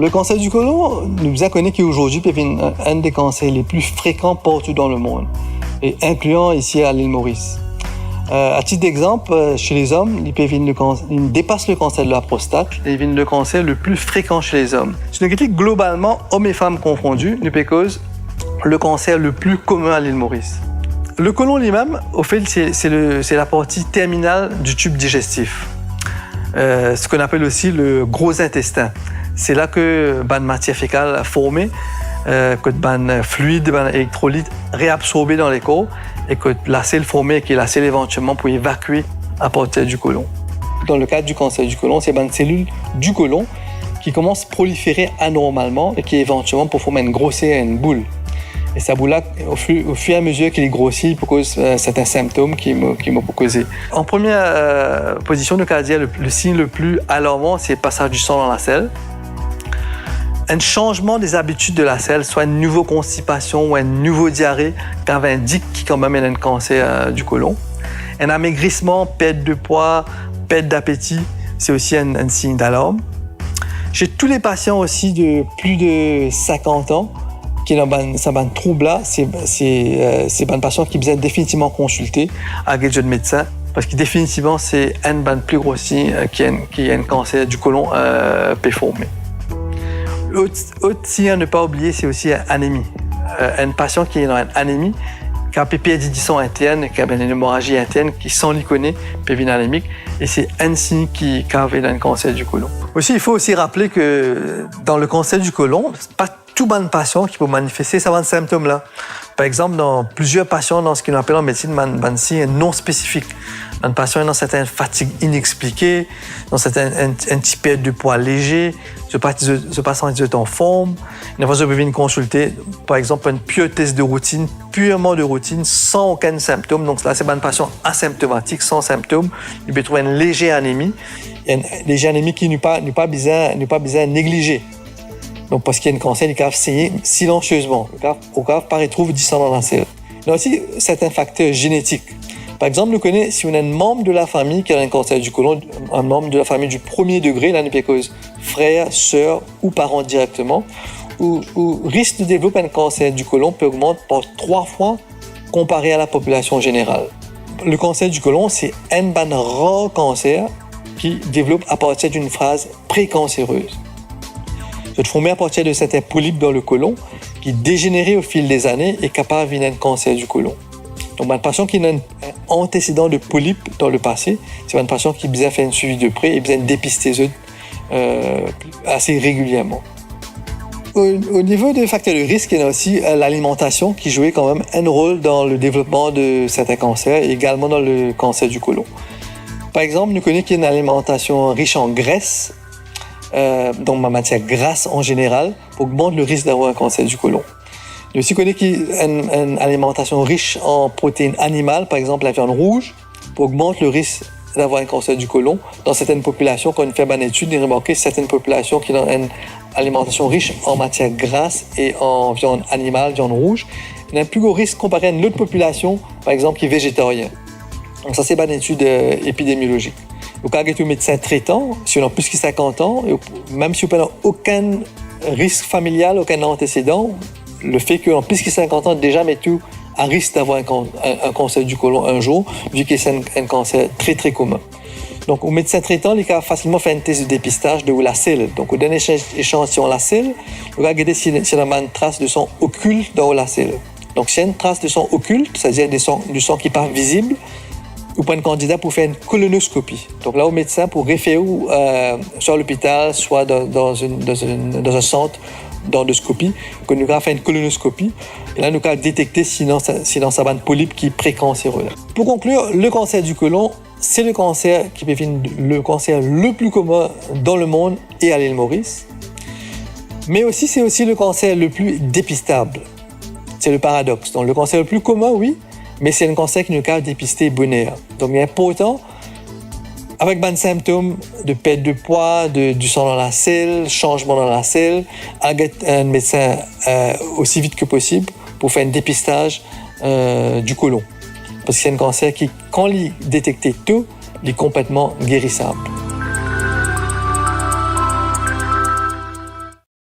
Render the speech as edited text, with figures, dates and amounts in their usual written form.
Le cancer du côlon, nous connaissons qu'aujourd'hui peut être un des cancers les plus fréquents partout dans le monde, et incluant ici à l'île Maurice. À titre d'exemple, chez les hommes, il dépasse le cancer de la prostate et il le cancer le plus fréquent chez les hommes. C'est une critique globalement, hommes et femmes confondus, nous peut cause le cancer le plus commun à l'île Maurice. Le côlon lui-même, au fait, c'est la partie terminale du tube digestif. Ce qu'on appelle aussi le gros intestin. C'est là que la matière fécale est formée, que le fluide, l'électrolyte réabsorbé dans les corps et que la selle formée, qui est la selle éventuellement pour évacuer à partir du côlon. Dans le cadre du cancer du côlon, c'est une cellule du côlon qui commence à proliférer anormalement et qui éventuellement pour former une grosseur, une boule. Et cette boule-là, au fur et à mesure qu'il grossit, il peut causer certains symptômes qui m'ont causé. En première position, nous allons dire le signe le plus alarmant, c'est le passage du sang dans la selle. Un changement des habitudes de la selle, soit une nouvelle constipation ou une nouvelle diarrhée, qui indique qu'il quand même y a un cancer du côlon. Un amaigrissement, perte de poids, perte d'appétit, c'est aussi un signe d'alarme. Chez tous les patients aussi de plus de 50 ans, qui ont ce trouble-là, c'est un patient qui besoin définitivement consulter avec un jeune médecin parce que définitivement, c'est un plus gros signe qui a un cancer du côlon performé. Autre signe à ne pas oublier, c'est aussi l'anémie. Un patient qui est dans une anémie, qui a un perdu du sang interne, qui a une hémorragie interne, qui sans l'iconé, peut venir anémique, et c'est un signe qui a un cancer du côlon. Aussi, il faut aussi rappeler que dans le cancer du côlon, c'est pas tout bon patient qui peut manifester ces symptômes-là. Par exemple, dans plusieurs patients, dans ce qu'on appelle en médecine un signe non spécifique. Un patient est dans certaines fatigues inexpliquées, dans certaines un petit perte de poids léger, ce patient est en forme. Une fois, je peux venir consulter, par exemple, un pure test de routine, purement de routine, sans aucun symptôme. Donc là, c'est un patient asymptomatique, sans symptômes. Il peut trouver une légère anémie, une légère anémie qui n'est pas besoin négliger. Donc, parce qu'il y a un cancer, il peut saigner silencieusement. Au cas par trouve du sang dans la selle. Il y a aussi certains facteurs génétiques. Par exemple, nous connaissons si on a un membre de la famille qui a un cancer du côlon, un membre de la famille du premier degré, là, nous cause frère, sœur ou parent directement, où risque de développer un cancer du côlon peut augmenter par 3 fois comparé à la population générale. Le cancer du côlon, c'est un rare cancer qui développe à partir d'une phase précancéreuse. C'est formé à partir de certains polypes dans le côlon qui, dégénérés au fil des années, est capable de venir un cancer du côlon. Donc, un patient qui a un antécédent de polypes dans le passé, c'est un patient qui a besoin de faire un suivi de près et besoin de dépister assez régulièrement. Au niveau des facteurs de risque, il y a aussi l'alimentation qui jouait quand même un rôle dans le développement de certains cancers et également dans le cancer du côlon. Par exemple, nous connaissons qu'il y a une alimentation riche en graisse, donc ma matière grasse en général, augmente le risque d'avoir un cancer du côlon. Il aussi connaît qu'une alimentation riche en protéines animales, par exemple la viande rouge, augmente le risque d'avoir un cancer du côlon. Dans certaines populations, quand on fait une étude, on a remarqué certaines populations qui ont une alimentation riche en matière grasse et en viande animale, viande rouge, il y a un plus gros risque comparé à une autre population, par exemple, qui est végétarienne. Donc ça, c'est une étude épidémiologique. Donc, quand on est médecin traitant, si on a plus de 50 ans, même si on n'a aucun risque familial, aucun antécédent, le fait qu'on a plus de 50 ans, déjà met tout à risque d'avoir un cancer du côlon un jour, vu que c'est un cancer très très commun. Donc, au médecin traitant, il peut facilement faire une thèse de dépistage de la selle. Donc, au dernier échantillon de la selle, on va regarder s'il y a une trace de sang occulte dans la selle. Donc, s'il y a une trace de sang occulte, c'est-à-dire du sang qui n'est pas visible, ou pas un candidat pour faire une colonoscopie. Donc là, au médecin, pour référer soit à l'hôpital, soit dans un centre d'endoscopie, que nous avons fait une colonoscopie. Et là, nous avons détecté si dans sa bande polype qui est précancéreux. Pour conclure, le cancer du côlon, c'est le cancer qui peut être le cancer le plus commun dans le monde et à l'île Maurice. Mais aussi, c'est aussi le cancer le plus dépistable. C'est le paradoxe. Donc, le cancer le plus commun, oui, mais c'est un cancer qui nous a dépisté bonheur. Donc, il est important, avec des symptômes de perte de poids, du sang dans la selle, changement dans la selle, avec un médecin aussi vite que possible pour faire un dépistage du côlon. Parce que c'est un cancer qui, quand il est détecté tôt, il est complètement guérissable.